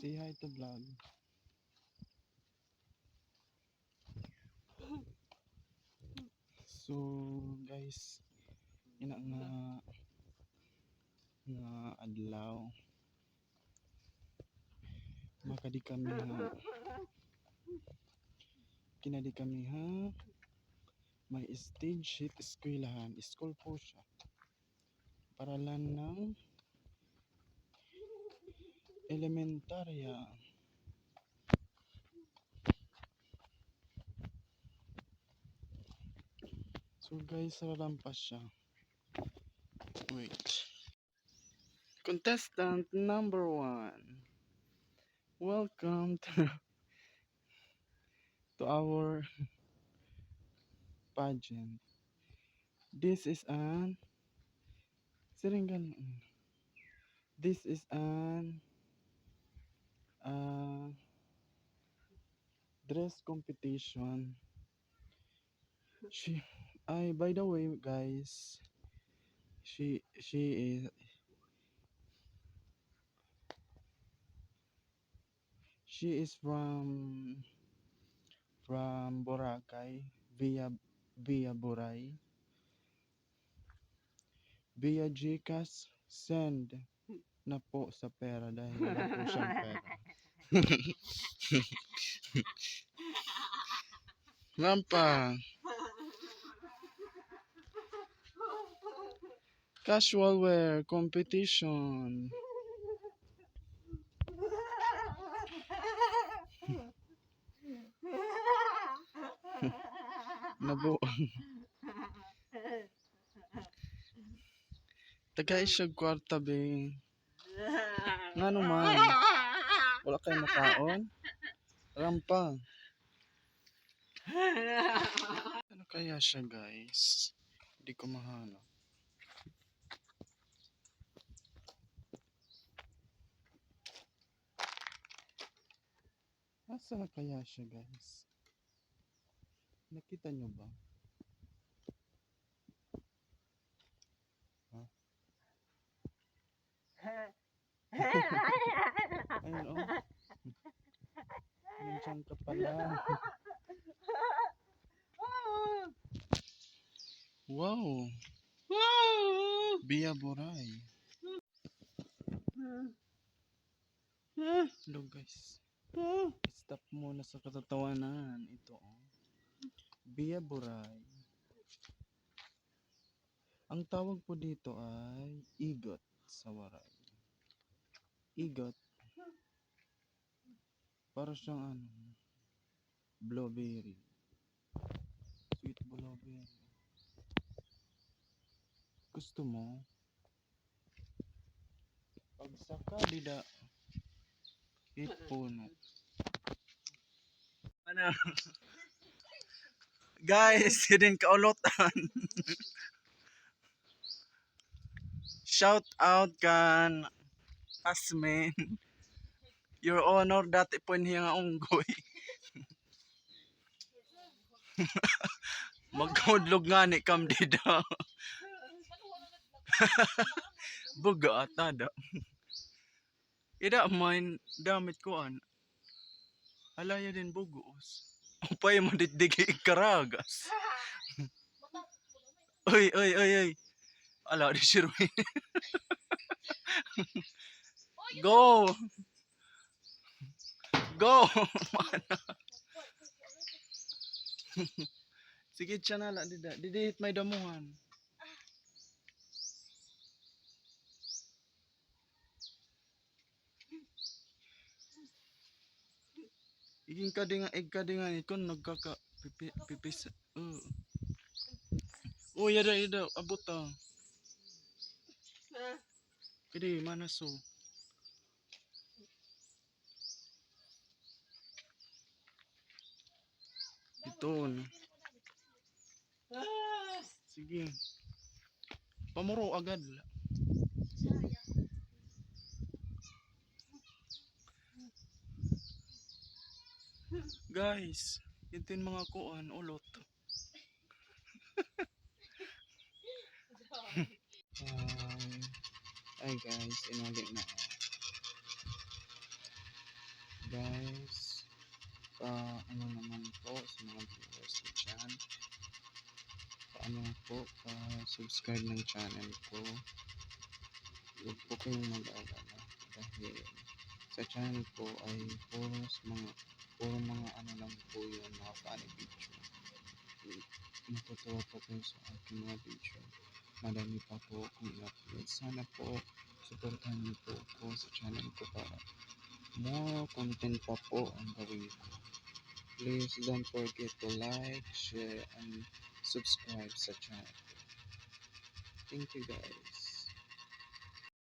Say hi to vlog. So guys, ina nga adlaw makadi kami ha kinadi kami ha may stage sheet eskwelahan school po siya paralan ng elementarya. So guys, rarampas siya. Wait. Contestant number 1. Welcome to our pageant. This is an Siringan. This is an dress competition. By the way, guys, she is from Boracay via Boray via GCash. Send na po sa pera dahil wala po siyang pera. Lampa. Casual wear competition. Nabo. Tagay siya kwarta be. Nga naman. Wala kayo makaon. Rampa. Ano kaya siya guys? Hindi ko mahanap. Nasaan kaya siya guys? Nakita nyo ba? Ha? Ayun oh. Nandiyan ka pala. Wow. Via Boray. Hello guys. Stop muna sa katatawanan. Ito oh. Via Boray. Ang tawag po dito ay igot sa Waray. Igot. Para siyang blueberry. Sweet blueberry. Gusto mo? Pagsaka dida puno. Ano? Guys, hindi kaulotan. Shout out kan Asmen. Your honor dati po niya nga unggoy. Magkudlog nga ni kam dida. Buga atada. Ida main damit ko alaya din bugos. Upay mo ditdigi karagas. Oy. Ala di Sherwin. Go. Go. Sige siya na lang dida. Didihit may damuhan. Iging kadingan ikon nagkaka pipis. Oh, yada abot ta. Kidi manaso. Ito. Sige. Pamuro agad. Guys, ito yung mga kuan ulot. Ay guys, inali na. dyan. Paano po pa-subscribe ng channel ko. Huwag po kayong mag-alala dahil sa channel ko ay puro mga ano lang po yun, mga funny video. Matutuwa po kayo sa aking mga video. Madami pa po akong i-upload. Sana po supportahan niyo po ako sa channel ko para more content pa po ang gawin ko. Please don't forget to like, share, and subscribe sa channel. Thank you guys.